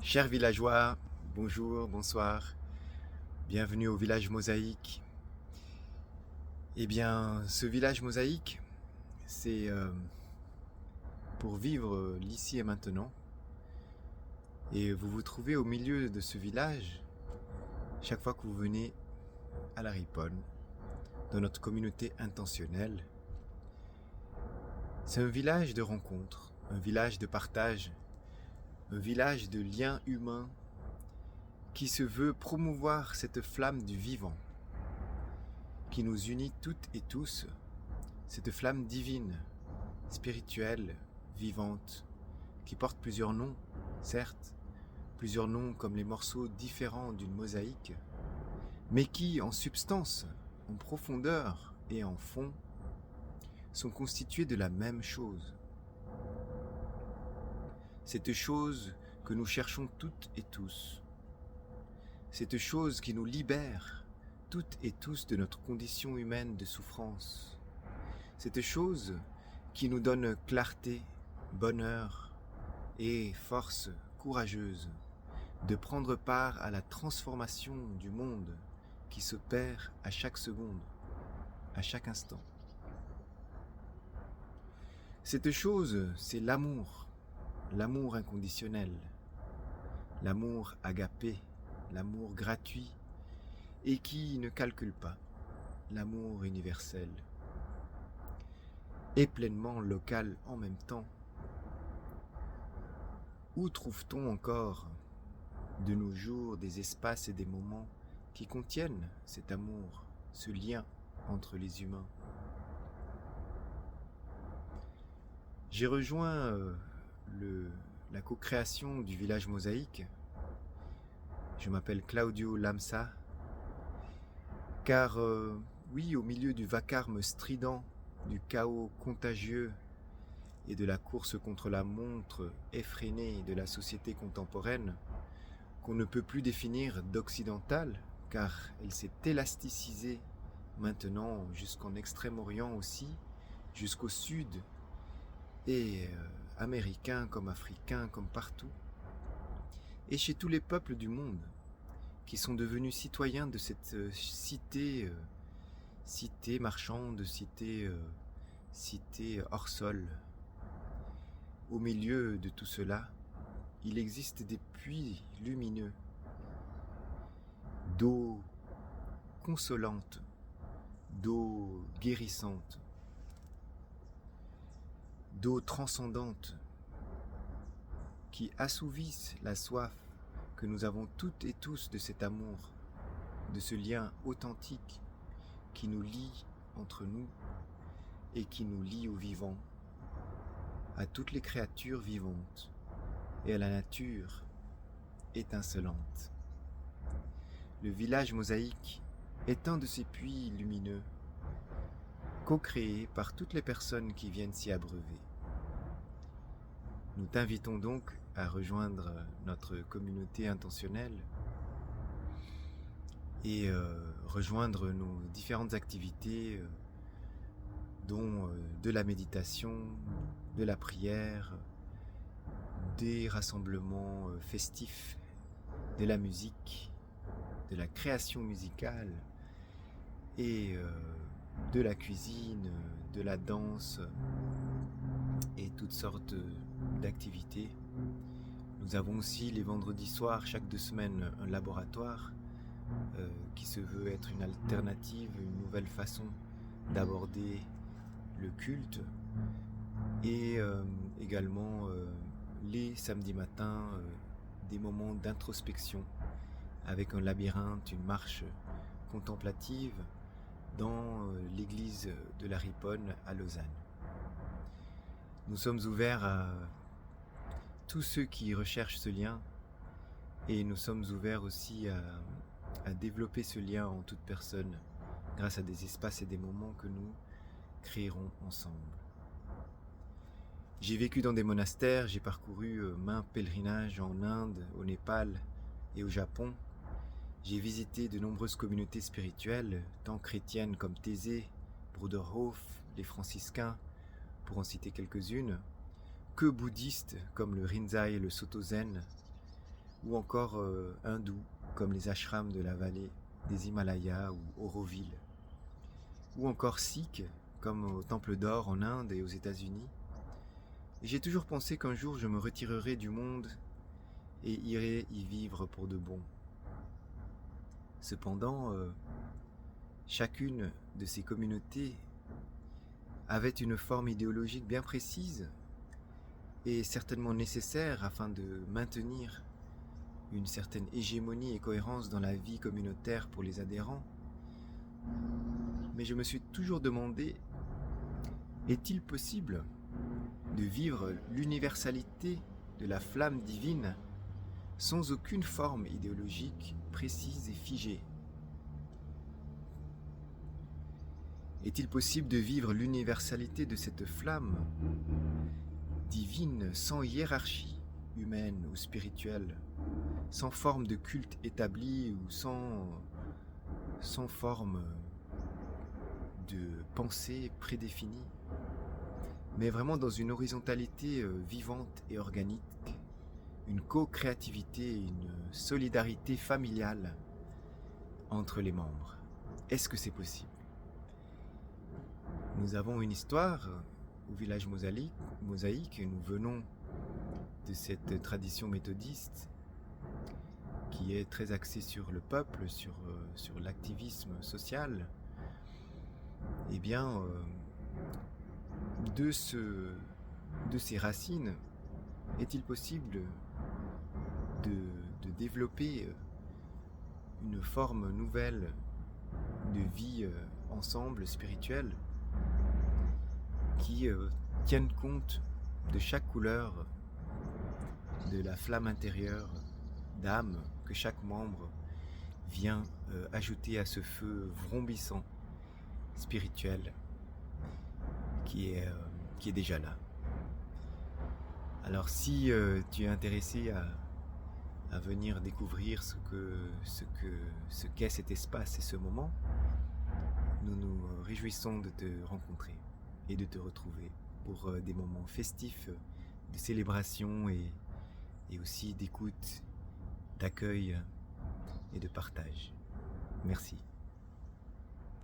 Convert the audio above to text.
Chers villageois, bonjour, bonsoir, bienvenue au village mosaïque. Eh bien, ce village mosaïque, c'est pour vivre l'ici et maintenant. Et vous vous trouvez au milieu de ce village chaque fois que vous venez à la Riponne, dans notre communauté intentionnelle. C'est un village de rencontre, un village de partage, un village de liens humains qui se veut promouvoir cette flamme du vivant, qui nous unit toutes et tous, cette flamme divine, spirituelle, vivante, qui porte plusieurs noms, certes, plusieurs noms comme les morceaux différents d'une mosaïque, mais qui, en substance, en profondeur et en fond, sont constitués de la même chose. Cette chose que nous cherchons toutes et tous. Cette chose qui nous libère toutes et tous de notre condition humaine de souffrance. Cette chose qui nous donne clarté, bonheur et force courageuse de prendre part à la transformation du monde qui s'opère à chaque seconde, à chaque instant. Cette chose, c'est l'amour, l'amour inconditionnel, l'amour agapé, l'amour gratuit et qui ne calcule pas, l'amour universel et pleinement local en même temps. Où trouve-t-on encore de nos jours des espaces et des moments qui contiennent cet amour, ce lien entre les humains? J'ai rejoint la co-création du village mosaïque. Je m'appelle Claudio Lamsa, car oui, au milieu du vacarme strident, du chaos contagieux et de la course contre la montre effrénée de la société contemporaine, qu'on ne peut plus définir d'occidentale, car elle s'est élasticisée maintenant jusqu'en Extrême-Orient aussi, jusqu'au sud, et américains comme africains, comme partout, et chez tous les peuples du monde, qui sont devenus citoyens de cette cité marchande, cité hors sol. Au milieu de tout cela, il existe des puits lumineux, d'eau consolante, d'eau guérissante, d'eau transcendante, qui assouvissent la soif que nous avons toutes et tous de cet amour, de ce lien authentique qui nous lie entre nous et qui nous lie au vivant, à toutes les créatures vivantes et à la nature étincelante. Le village mosaïque est un de ces puits lumineux, co-créés par toutes les personnes qui viennent s'y abreuver. Nous t'invitons donc à rejoindre notre communauté intentionnelle et rejoindre nos différentes activités, dont de la méditation, de la prière, des rassemblements festifs, de la musique, de la création musicale et de la cuisine, de la danse et toutes sortes d'activités. Nous avons aussi les vendredis soirs, chaque 2 semaines, un laboratoire qui se veut être une alternative, une nouvelle façon d'aborder le culte, et également les samedis matins, des moments d'introspection avec un labyrinthe, une marche contemplative dans l'église de la Riponne à Lausanne. Nous sommes ouverts à tous ceux qui recherchent ce lien et nous sommes ouverts aussi à développer ce lien en toute personne grâce à des espaces et des moments que nous créerons ensemble. J'ai vécu dans des monastères, j'ai parcouru maints pèlerinages en Inde, au Népal et au Japon. J'ai visité de nombreuses communautés spirituelles, tant chrétiennes comme Thésée, Bruderhof, les franciscains, pour en citer quelques-unes, que bouddhistes comme le Rinzai et le Soto Zen, ou encore hindous, comme les ashrams de la vallée des Himalayas ou Auroville, ou encore sikhs, comme au Temple d'Or en Inde et aux États-Unis. Et j'ai toujours pensé qu'un jour je me retirerai du monde et irai y vivre pour de bon. Cependant, chacune de ces communautés avait une forme idéologique bien précise et certainement nécessaire afin de maintenir une certaine hégémonie et cohérence dans la vie communautaire pour les adhérents. Mais je me suis toujours demandé, est-il possible de vivre l'universalité de la flamme divine sans aucune forme idéologique précise et figée? Est-il possible de vivre l'universalité de cette flamme divine sans hiérarchie humaine ou spirituelle, sans forme de culte établie ou sans forme de pensée prédéfinie, mais vraiment dans une horizontalité vivante et organique, une co-créativité, une solidarité familiale entre les membres? Est-ce que c'est possible? Nous avons une histoire au village mosaïque, nous venons de cette tradition méthodiste qui est très axée sur le peuple, sur l'activisme social. Eh bien, de ces racines, est-il possible de développer une forme nouvelle de vie ensemble, spirituelle, qui tienne compte de chaque couleur de la flamme intérieure d'âme que chaque membre vient ajouter à ce feu vrombissant spirituel qui est déjà là. Alors si tu es intéressé à venir découvrir ce qu'est cet espace et ce moment, nous nous réjouissons de te rencontrer et de te retrouver pour des moments festifs de célébration et aussi d'écoute, d'accueil et de partage. Merci.